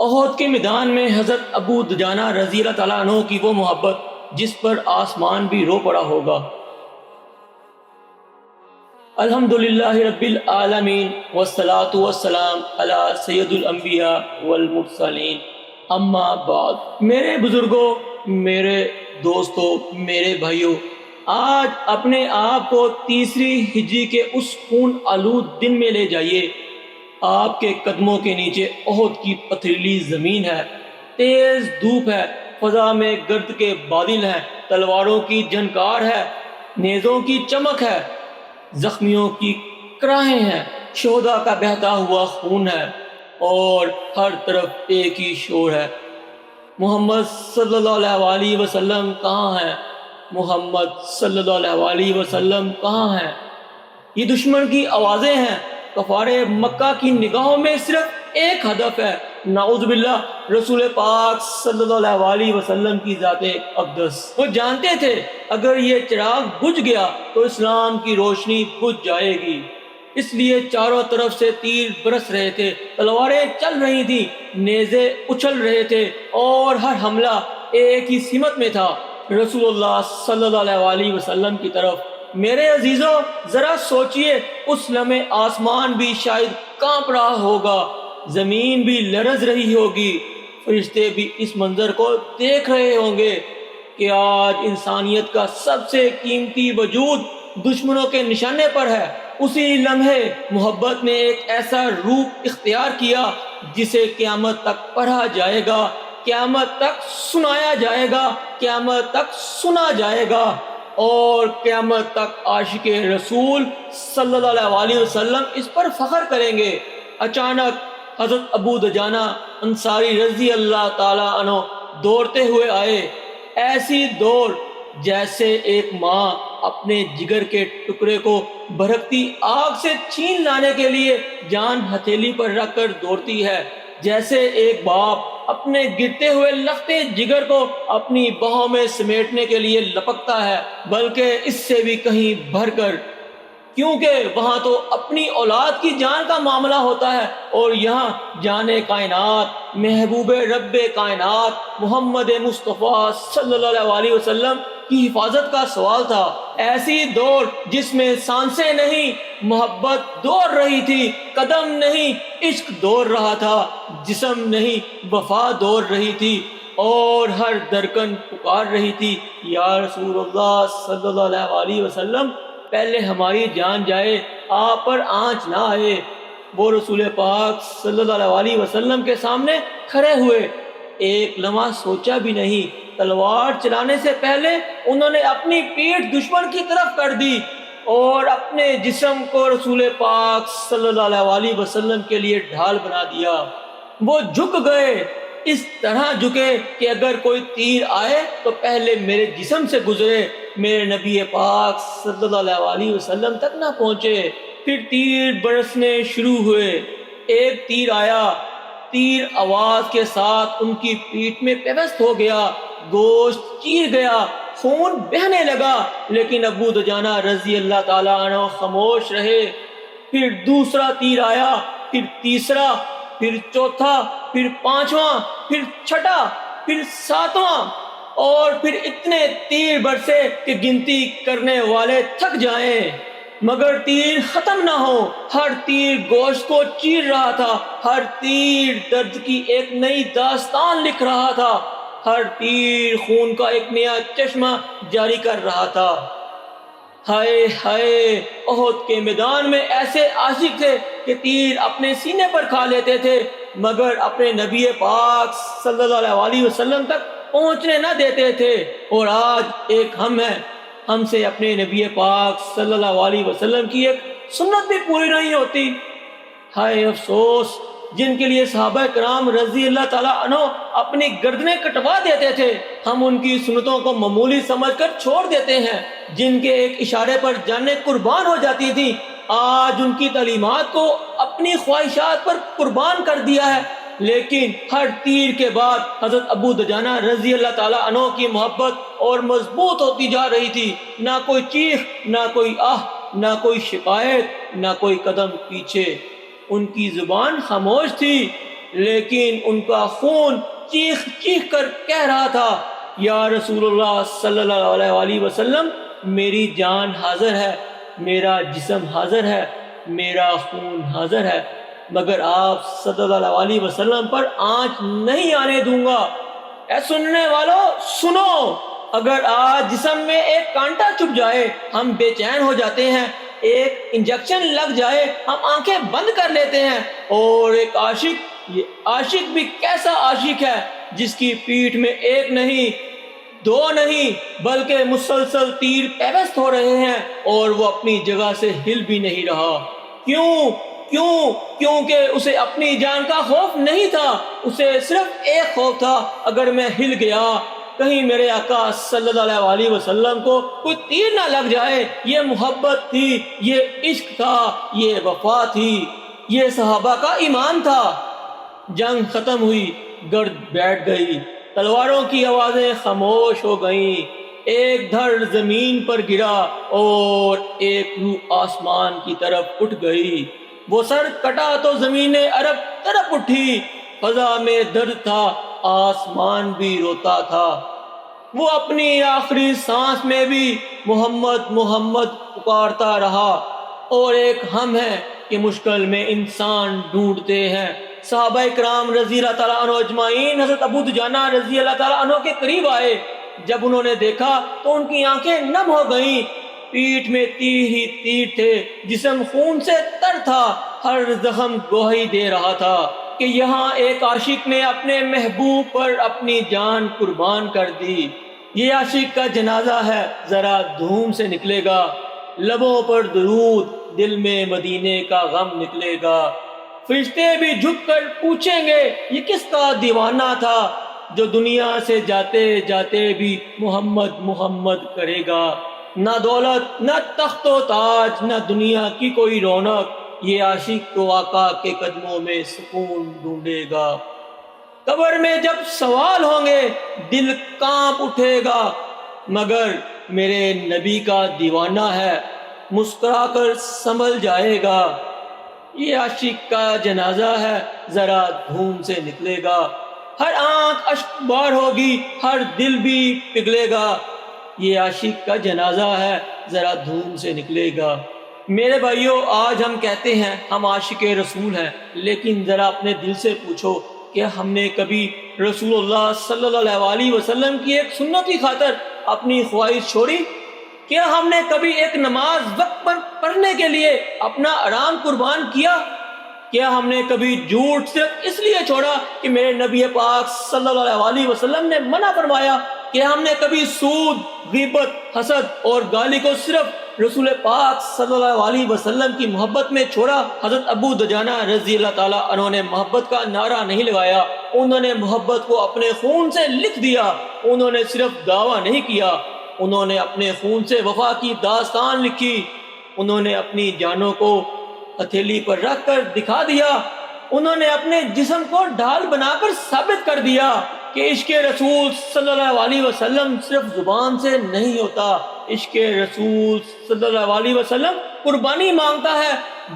احد کے میدان میں حضرت ابو دجانہ رضی اللہ تعالیٰ عنہ کی وہ محبت جس پر آسمان بھی رو پڑا ہوگا۔ الحمدللہ رب العالمین والصلاة والسلام علی سید الانبیاء والمرسلین، اما بعد۔ میرے بزرگوں، میرے دوستوں، میرے بھائیوں، آج اپنے آپ کو تیسری ہجری کے اس خون آلود دن میں لے جائیے۔ آپ کے قدموں کے نیچے احد کی پتھریلی زمین ہے، تیز دھوپ ہے، فضا میں گرد کے بادل ہیں، تلواروں کی جھنکار ہے، نیزوں کی چمک ہے، زخمیوں کی کراہیں ہیں، شہداء کا بہتا ہوا خون ہے، اور ہر طرف ایک ہی شور ہے، محمد صلی اللہ علیہ وسلم کہاں ہیں؟ محمد صلی اللہ علیہ وسلم کہاں ہیں؟ یہ دشمن کی آوازیں ہیں۔ کفار مکہ کی نگاہوں میں صرف ایک ہدف ہے، نعوذ باللہ، رسول پاک صلی اللہ علیہ وسلم کی ذات اقدس۔ وہ جانتے تھے اگر یہ چراغ بجھ گیا تو اسلام کی روشنی بجھ جائے گی، اس لیے چاروں طرف سے تیر برس رہے تھے، تلواریں چل رہی تھیں، نیزے اچھل رہے تھے، اور ہر حملہ ایک ہی سمت میں تھا، رسول اللہ صلی اللہ علیہ وسلم کی طرف۔ میرے عزیزوں، ذرا سوچئے، اس لمحے آسمان بھی شاید کانپ رہا ہوگا، زمین بھی لرز رہی ہوگی، فرشتے بھی اس منظر کو دیکھ رہے ہوں گے کہ آج انسانیت کا سب سے قیمتی وجود دشمنوں کے نشانے پر ہے۔ اسی لمحے محبت نے ایک ایسا روپ اختیار کیا جسے قیامت تک پڑھا جائے گا، قیامت تک سنایا جائے گا، قیامت تک سنا جائے گا، اور قیامت تک عاشق رسول صلی اللہ علیہ وسلم اس پر فخر کریں گے۔ اچانک حضرت ابو دجانہ انصاری رضی اللہ تعالیٰ عنہ دوڑتے ہوئے آئے، ایسی دوڑ جیسے ایک ماں اپنے جگر کے ٹکڑے کو بھڑکتی آگ سے چھین لانے کے لیے جان ہتھیلی پر رکھ کر دوڑتی ہے، جیسے ایک باپ اپنے گرتے ہوئے لختے جگر کو اپنی باہوں میں سمیٹنے کے لیے لپکتا ہے، بلکہ اس سے بھی کہیں بڑھ کر، کیونکہ وہاں تو اپنی اولاد کی جان کا معاملہ ہوتا ہے، اور یہاں جان کائنات، محبوب رب کائنات محمد مصطفیٰ صلی اللہ علیہ وسلم کی حفاظت کا سوال تھا۔ ایسی دوڑ جس میں سانسیں نہیں، محبت دوڑ رہی تھی، قدم نہیں، عشق دوڑ رہا تھا، جسم نہیں، وفا دوڑ رہی تھی، اور ہر دھڑکن پکار رہی تھی، یا رسول اللہ صلی اللہ علیہ وسلم، پہلے ہماری جان جائے، آپ پر آنچ نہ آئے۔ وہ رسول پاک صلی اللہ علیہ وسلم کے سامنے کھڑے ہوئے، ایک لمحہ سوچا بھی نہیں، تلوار چلانے سے پہلے انہوں نے اپنی پیٹھ دشمن کی طرف کر دی اور اپنے جسم کو رسول پاک صلی اللہ علیہ وسلم کے لیے ڈھال بنا دیا۔ وہ جھک گئے، اس طرح جھکے کہ اگر کوئی تیر آئے تو پہلے میرے جسم سے گزرے، میرے نبی پاک صلی اللہ علیہ وسلم تک نہ پہنچے۔ پھر تیر برسنے شروع ہوئے، ایک تیر آیا، تیر آواز کے ساتھ ان کی پیٹھ میں پیوست ہو گیا، گوشت چیر گیا، خون بہنے لگا، لیکن ابو دجانہ رضی اللہ تعالیٰ عنہ خاموش رہے۔ پھر دوسرا تیر آیا، پھر تیسرا، پھر چوتھا، پھر پانچواں، پھر چھٹا، پھر ساتواں، اور پھر اتنے تیر برسے کہ گنتی کرنے والے تھک جائیں، مگر تیر ختم نہ ہو۔ ہر تیر گوشت کو چیر رہا تھا، ہر تیر درد کی ایک نئی داستان لکھ رہا تھا، ہر تیر خون کا ایک نیا چشمہ جاری کر رہا تھا۔ ہائے ہائے، احد کے میدان میں ایسے عاشق تھے کہ تیر اپنے سینے پر کھا لیتے تھے، مگر اپنے نبی پاک صلی اللہ علیہ وسلم تک پہنچنے نہ دیتے تھے۔ اور آج ایک ہم ہیں، ہم سے اپنے نبی پاک صلی اللہ علیہ وسلم کی ایک سنت بھی پوری نہیں ہوتی۔ ہائے افسوس، جن کے لیے صحابہ کرام رضی اللہ تعالیٰ عنہ اپنی گردنیں کٹوا دیتے تھے، ہم ان کی سنتوں کو معمولی سمجھ کر چھوڑ دیتے ہیں، جن کے ایک اشارے پر جانیں قربان ہو جاتی تھی، آج ان کی تعلیمات کو اپنی خواہشات پر قربان کر دیا ہے۔ لیکن ہر تیر کے بعد حضرت ابو دجانہ رضی اللہ تعالیٰ عنہ کی محبت اور مضبوط ہوتی جا رہی تھی، نہ کوئی چیخ، نہ کوئی آہ، نہ کوئی شکایت، نہ کوئی قدم پیچھے۔ ان کی زبان خاموش تھی، لیکن ان کا خون چیخ چیخ کر کہہ رہا تھا یا رسول اللہ صلی اللہ علیہ وسلم میری جان حاضر ہے، میرا جسم حاضر ہے، میرا خون حاضر ہے، مگر آپ صلی اللہ علیہ وسلم پر آنچ نہیں آنے دوں گا۔ اے سننے والوں سنو، اگر آج جسم میں ایک کانٹا چبھ جائے ہم بے چین ہو جاتے ہیں، ایک انجیکشن لگ جائے ہم آنکھیں بند کر لیتے ہیں، اور ایک عاشق، یہ عاشق بھی کیسا عاشق ہے جس کی پیٹھ میں ایک نہیں دو نہیں بلکہ مسلسل تیر پیوست ہو رہے ہیں اور وہ اپنی جگہ سے ہل بھی نہیں رہا۔ کیونکہ اسے اپنی جان کا خوف نہیں تھا، اسے صرف ایک خوف تھا، اگر میں ہل گیا کہیں میرے آقا صلی اللہ علیہ وسلم کو کوئی تیر نہ لگ جائے۔ یہ محبت تھی، یہ عشق تھا، یہ وفا تھی، یہ صحابہ کا ایمان تھا۔ جنگ ختم ہوئی، گرد بیٹھ گئی، تلواروں کی آوازیں خاموش ہو گئیں، ایک دھڑ زمین پر گرا اور ایک روح آسمان کی طرف اٹھ گئی۔ وہ سر کٹا تو زمین عرب طرف اٹھی، فضا میں درد تھا، آسمان بھی روتا تھا۔ وہ اپنی آخری سانس میں بھی محمد محمد پکارتا رہا، اور ایک ہم ہے کہ مشکل میں انسان ڈھونڈتے ہیں۔ صحابہ کرام رضی اللہ تعالیٰ عنہ اجمعین حضرت ابو دجانہ رضی اللہ تعالیٰ عنہ کے قریب آئے۔ جب انہوں نے دیکھا تو ان کی آنکھیں نم ہو گئیں، پیٹھ میں تیر ہی تیر تھے، جسم خون سے تر تھا، ہر زخم گواہی دے رہا تھا کہ یہاں ایک عاشق نے اپنے محبوب پر اپنی جان قربان کر دی۔ یہ عاشق کا جنازہ ہے، ذرا دھوم سے نکلے گا، لبوں پر درود، دل میں مدینے کا غم نکلے گا۔ فرشتے بھی جھک کر پوچھیں گے یہ کس کا دیوانہ تھا جو دنیا سے جاتے جاتے بھی محمد محمد کرے گا۔ نہ دولت، نہ تخت و تاج، نہ دنیا کی کوئی رونق، یہ عاشق تو آقا کے قدموں میں سکون ڈھونڈے گا۔ قبر میں جب سوال ہوں گے دل کانپ اٹھے گا، مگر میرے نبی کا دیوانہ ہے، مسکرا کر سنبھل جائے گا۔ یہ عاشق کا جنازہ ہے، ذرا دھوم سے نکلے گا، ہر آنکھ اشک بار ہوگی، ہر دل بھی پگھلے گا۔ یہ عاشق کا جنازہ ہے، ذرا دھوم سے نکلے گا۔ میرے بھائیوں، آج ہم کہتے ہیں ہم عاشق رسول ہیں، لیکن ذرا اپنے دل سے پوچھو کہ ہم نے کبھی رسول اللہ صلی اللہ علیہ وسلم کی ایک سنت کی خاطر اپنی خواہش چھوڑی؟ کیا ہم نے کبھی ایک نماز وقت پر پڑھنے کے لیے اپنا آرام قربان کیا؟ کیا ہم نے کبھی جھوٹ صرف اس لیے چھوڑا کہ میرے نبی پاک صلی اللہ علیہ وسلم نے منع فرمایا؟ کیا ہم نے کبھی سود، غیبت، حسد اور گالی کو صرف رسول پاک صلی اللہ علیہ وسلم کی محبت میں چھوڑا؟ حضرت ابو دجانہ رضی اللہ تعالیٰ عنہ نے محبت کا نعرہ نہیں لگایا، انہوں نے محبت کو اپنے خون سے لکھ دیا۔ انہوں نے صرف دعویٰ نہیں کیا، انہوں نے اپنے خون سے وفا کی داستان لکھی۔ انہوں نے اپنی جانوں کو ہتھیلی پر رکھ کر دکھا دیا، انہوں نے اپنے جسم کو ڈھال بنا کر ثابت کر دیا کہ عشق رسول صلی اللہ علیہ وسلم صرف زبان سے نہیں ہوتا، عشق رسول صلی اللہ علیہ وسلم قربانی مانگتا ہے،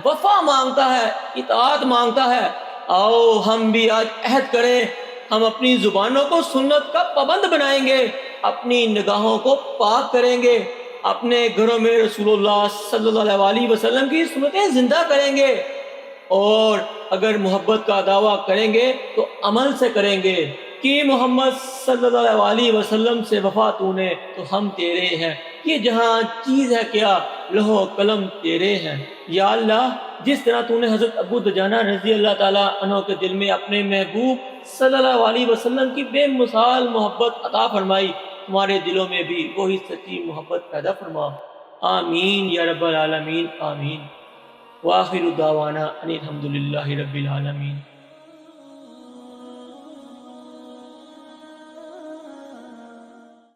وفا مانگتا ہے، اطاعت مانگتا ہے۔ آؤ ہم بھی آج عہد کریں، ہم اپنی زبانوں کو سنت کا پابند بنائیں گے، اپنی نگاہوں کو پاک کریں گے، اپنے گھروں میں رسول اللہ صلی اللہ علیہ وسلم کی سنتیں زندہ کریں گے، اور اگر محبت کا دعویٰ کریں گے تو عمل سے کریں گے کہ محمد صلی اللہ علیہ وسلم سے وفا تو نے تو ہم تیرے ہیں، یہ جہاں چیز ہے کیا لوح و قلم تیرے ہیں۔ یا اللہ، جس طرح تو نے حضرت ابو دجانہ رضی اللہ تعالیٰ عنہ کے دل میں اپنے محبوب صلی اللہ علیہ وسلم کی بے مثال محبت عطا فرمائی، ہمارے دلوں میں بھی وہی سچی محبت پیدا فرما۔ آمین یا رب العالمین، آمین۔ وآخر دعوانا ان الحمد للہ رب العالمین۔